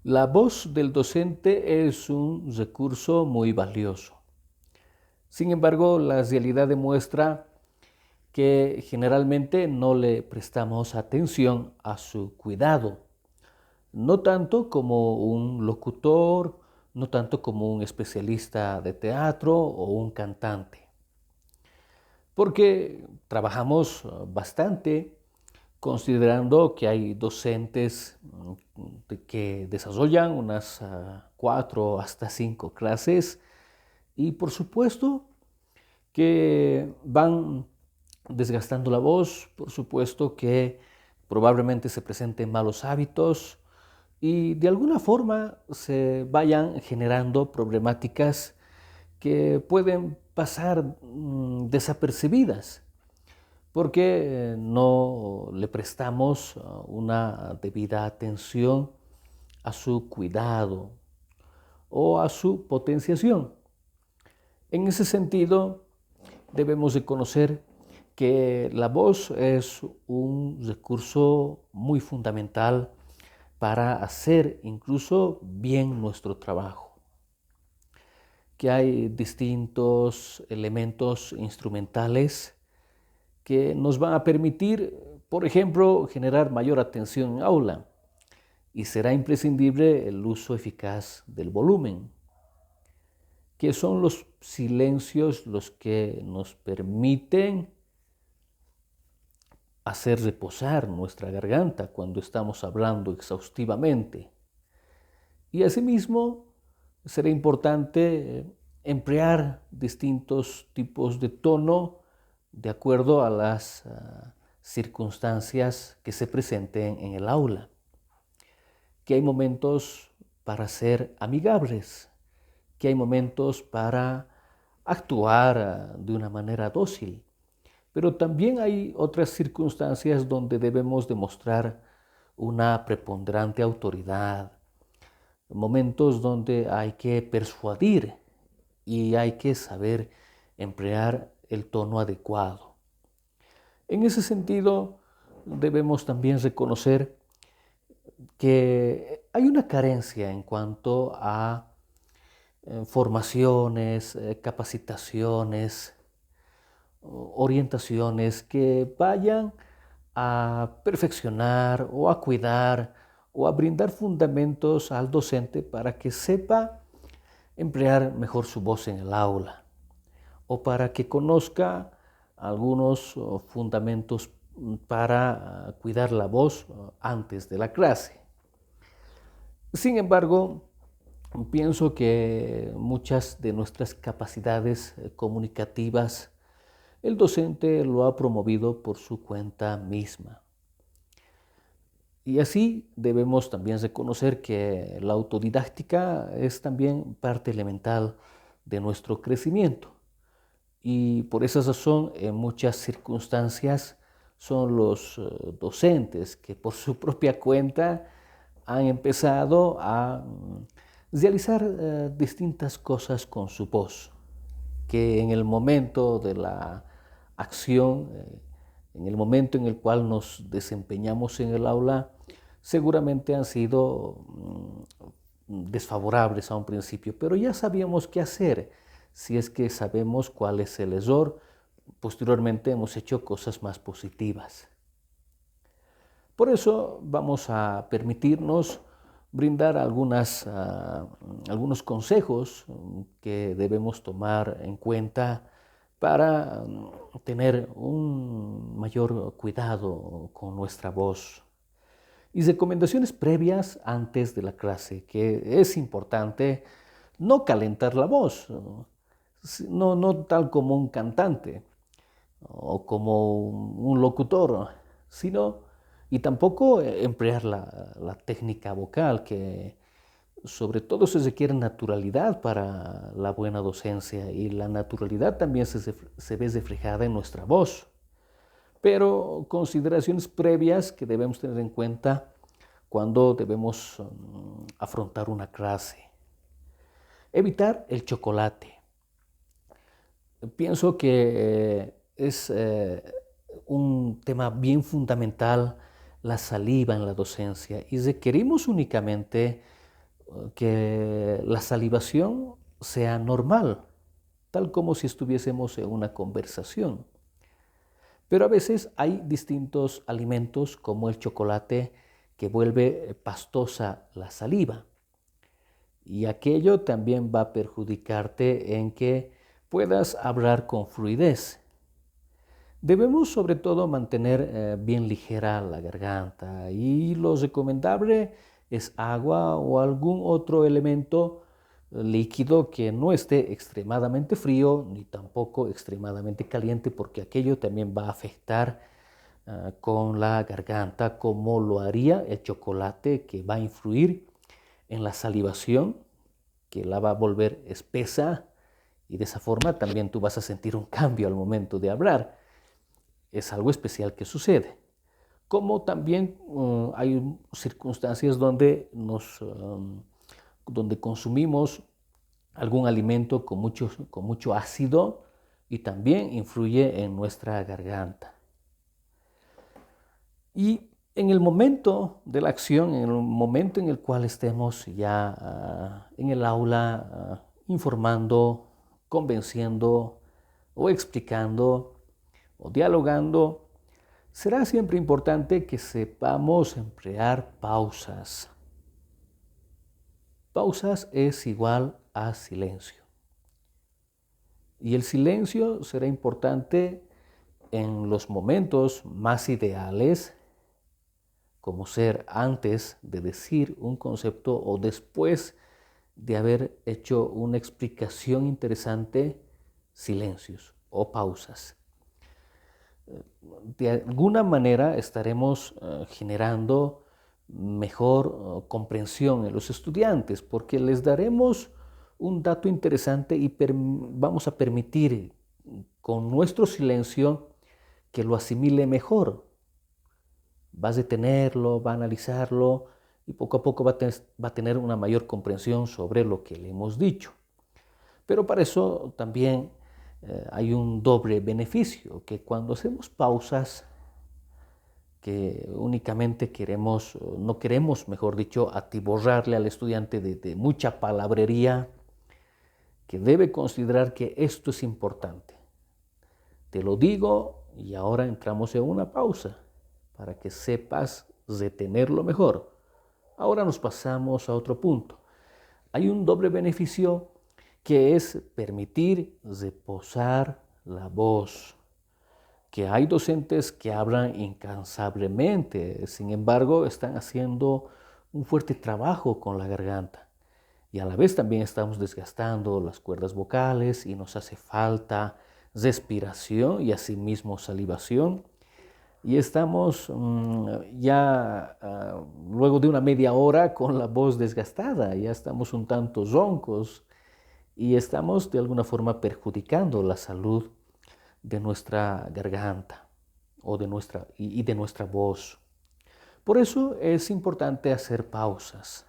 La voz del docente es un recurso muy valioso. Sin embargo, la realidad demuestra que generalmente no le prestamos atención a su cuidado, no tanto como un locutor, no tanto como un especialista de teatro o un cantante, porque trabajamos bastante considerando que hay docentes que desarrollan unas 4 hasta 5 clases y por supuesto que van desgastando la voz, por supuesto que probablemente se presenten malos hábitos y de alguna forma se vayan generando problemáticas que pueden pasar desapercibidas porque no le prestamos una debida atención a su cuidado o a su potenciación. En ese sentido, debemos de conocer que la voz es un recurso muy fundamental para hacer incluso bien nuestro trabajo, que hay distintos elementos instrumentales que nos van a permitir, por ejemplo, generar mayor atención en aula y será imprescindible el uso eficaz del volumen, que son los silencios los que nos permiten hacer reposar nuestra garganta cuando estamos hablando exhaustivamente. Y asimismo, será importante emplear distintos tipos de tono de acuerdo a las circunstancias que se presenten en el aula. Que hay momentos para ser amigables, que hay momentos para actuar de una manera dócil, pero también hay otras circunstancias donde debemos demostrar una preponderante autoridad, momentos donde hay que persuadir y hay que saber emplear el tono adecuado. En ese sentido, debemos también reconocer que hay una carencia en cuanto a formaciones, capacitaciones, orientaciones que vayan a perfeccionar o a cuidar o a brindar fundamentos al docente para que sepa emplear mejor su voz en el aula o para que conozca algunos fundamentos para cuidar la voz antes de la clase. Sin embargo, pienso que muchas de nuestras capacidades comunicativas el docente lo ha promovido por su cuenta misma. Y así debemos también reconocer que la autodidáctica es también parte elemental de nuestro crecimiento. Y por esa razón, en muchas circunstancias, son los docentes que por su propia cuenta han empezado a realizar distintas cosas con su voz, que en el momento de la acción, en el momento en el cual nos desempeñamos en el aula, seguramente han sido desfavorables a un principio, pero ya sabíamos qué hacer. Si es que sabemos cuál es el error, posteriormente hemos hecho cosas más positivas. Por eso vamos a permitirnos brindar algunos consejos que debemos tomar en cuenta para tener un mayor cuidado con nuestra voz. Y recomendaciones previas antes de la clase, que es importante no calentar la voz, no tal como un cantante o como un locutor, sino, y tampoco emplear la técnica vocal, que sobre todo se requiere naturalidad para la buena docencia y la naturalidad también se ve reflejada en nuestra voz. Pero consideraciones previas que debemos tener en cuenta cuando debemos afrontar una clase. Evitar el chocolate. Pienso que es un tema bien fundamental la saliva en la docencia y requerimos únicamente que la salivación sea normal, tal como si estuviésemos en una conversación. Pero a veces hay distintos alimentos como el chocolate que vuelve pastosa la saliva. Y aquello también va a perjudicarte en que puedas hablar con fluidez. Debemos sobre todo mantener bien ligera la garganta y lo recomendable es agua o algún otro elemento líquido que no esté extremadamente frío ni tampoco extremadamente caliente, porque aquello también va a afectar con la garganta, como lo haría el chocolate, que va a influir en la salivación, que la va a volver espesa, y de esa forma también tú vas a sentir un cambio al momento de hablar. Es algo especial que sucede. Como también hay circunstancias donde consumimos algún alimento con mucho ácido y también influye en nuestra garganta. Y en el momento de la acción, en el momento en el cual estemos ya en el aula informando, convenciendo o explicando o dialogando, será siempre importante que sepamos emplear pausas. Pausas es igual a silencio. Y el silencio será importante en los momentos más ideales, como ser antes de decir un concepto o después de haber hecho una explicación interesante, silencios o pausas. De alguna manera estaremos generando mejor comprensión en los estudiantes, porque les daremos un dato interesante y vamos a permitir con nuestro silencio que lo asimile mejor. Va a detenerlo, va a analizarlo y poco a poco va a tener una mayor comprensión sobre lo que le hemos dicho. Pero para eso también hay un doble beneficio, que cuando hacemos pausas, que únicamente no queremos, mejor dicho, atiborrarle al estudiante de mucha palabrería, que debe considerar que esto es importante. Te lo digo y ahora entramos en una pausa para que sepas retenerlo mejor. Ahora nos pasamos a otro punto. Hay un doble beneficio, que es permitir reposar la voz. Que hay docentes que hablan incansablemente, sin embargo, están haciendo un fuerte trabajo con la garganta. Y a la vez también estamos desgastando las cuerdas vocales y nos hace falta respiración y asimismo salivación. Y estamos luego de una media hora con la voz desgastada, ya estamos un tanto roncos y estamos de alguna forma perjudicando la salud de nuestra garganta y de nuestra voz. Por eso es importante hacer pausas,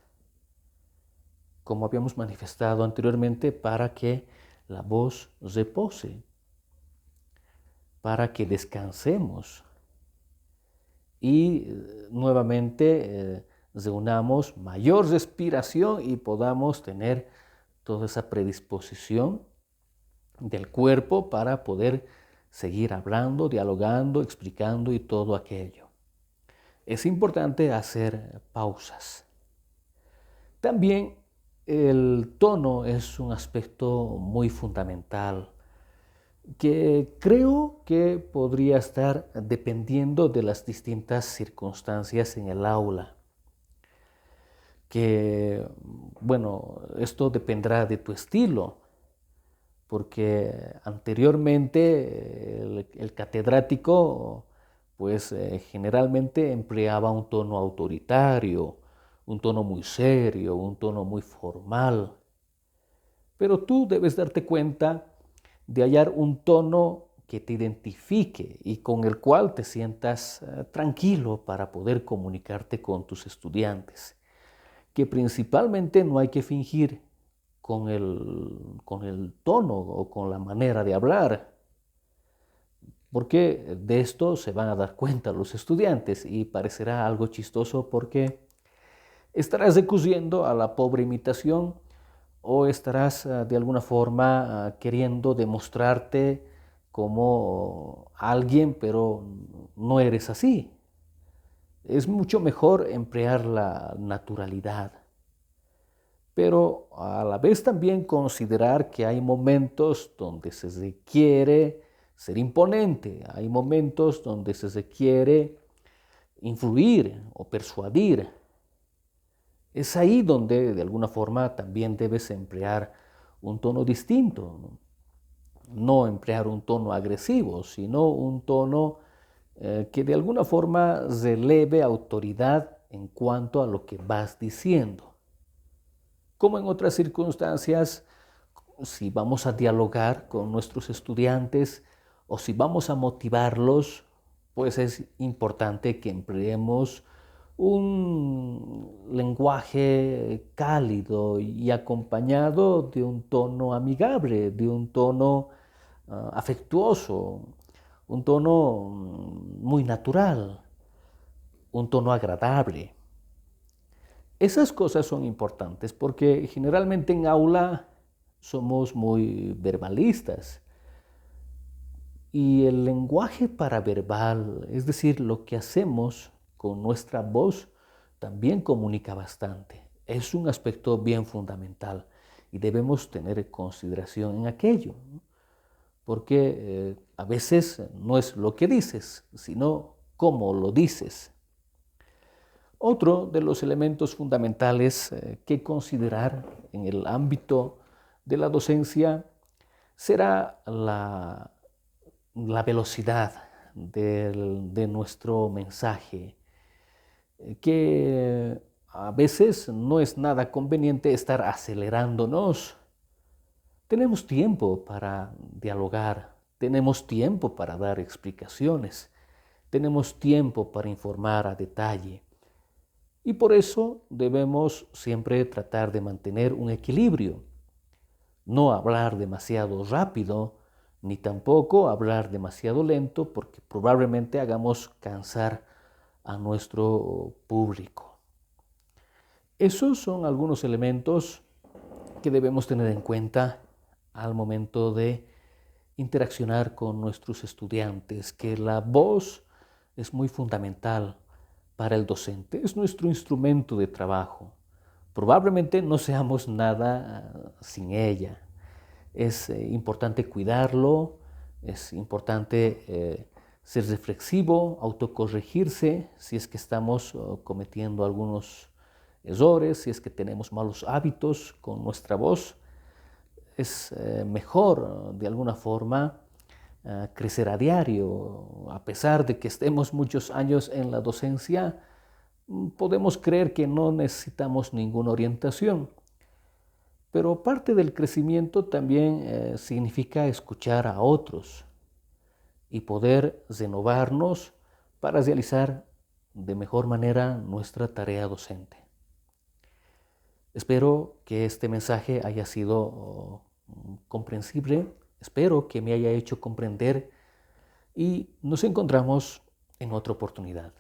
como habíamos manifestado anteriormente, para que la voz repose, para que descansemos y nuevamente reunamos mayor respiración y podamos tener toda esa predisposición del cuerpo para poder seguir hablando, dialogando, explicando y todo aquello. Es importante hacer pausas. También el tono es un aspecto muy fundamental que creo que podría estar dependiendo de las distintas circunstancias en el aula. Que, bueno, esto dependerá de tu estilo, porque anteriormente el catedrático pues generalmente empleaba un tono autoritario, un tono muy serio, un tono muy formal. Pero tú debes darte cuenta de hallar un tono que te identifique y con el cual te sientas tranquilo para poder comunicarte con tus estudiantes. Que principalmente no hay que fingir con el tono o con la manera de hablar, porque de esto se van a dar cuenta los estudiantes y parecerá algo chistoso porque estarás recurriendo a la pobre imitación o estarás de alguna forma queriendo demostrarte como alguien, pero no eres así. Es mucho mejor emplear la naturalidad, pero a la vez también considerar que hay momentos donde se requiere ser imponente, hay momentos donde se requiere influir o persuadir. Es ahí donde de alguna forma también debes emplear un tono distinto, no emplear un tono agresivo, sino un tono que de alguna forma releve autoridad en cuanto a lo que vas diciendo. Como en otras circunstancias, si vamos a dialogar con nuestros estudiantes o si vamos a motivarlos, pues es importante que empleemos un lenguaje cálido y acompañado de un tono amigable, de un tono afectuoso, un tono muy natural, un tono agradable. Esas cosas son importantes porque generalmente en aula somos muy verbalistas y el lenguaje paraverbal, es decir, lo que hacemos con nuestra voz, también comunica bastante. Es un aspecto bien fundamental y debemos tener consideración en aquello, ¿no? Porque a veces no es lo que dices, sino cómo lo dices. Otro de los elementos fundamentales que considerar en el ámbito de la docencia será la velocidad de nuestro mensaje, que a veces no es nada conveniente estar acelerándonos. Tenemos tiempo para dialogar, tenemos tiempo para dar explicaciones, tenemos tiempo para informar a detalle. Y por eso debemos siempre tratar de mantener un equilibrio. No hablar demasiado rápido, ni tampoco hablar demasiado lento, porque probablemente hagamos cansar a nuestro público. Esos son algunos elementos que debemos tener en cuenta al momento de interaccionar con nuestros estudiantes, que la voz es muy fundamental para el docente, es nuestro instrumento de trabajo. Probablemente no seamos nada sin ella. Es importante cuidarlo, es importante ser reflexivo, autocorregirse si es que estamos cometiendo algunos errores, si es que tenemos malos hábitos con nuestra voz. Es mejor de alguna forma crecer a diario. A pesar de que estemos muchos años en la docencia, podemos creer que no necesitamos ninguna orientación. Pero parte del crecimiento también significa escuchar a otros y poder renovarnos para realizar de mejor manera nuestra tarea docente. Espero que este mensaje haya sido comprensible, espero que me haya hecho comprender y nos encontramos en otra oportunidad.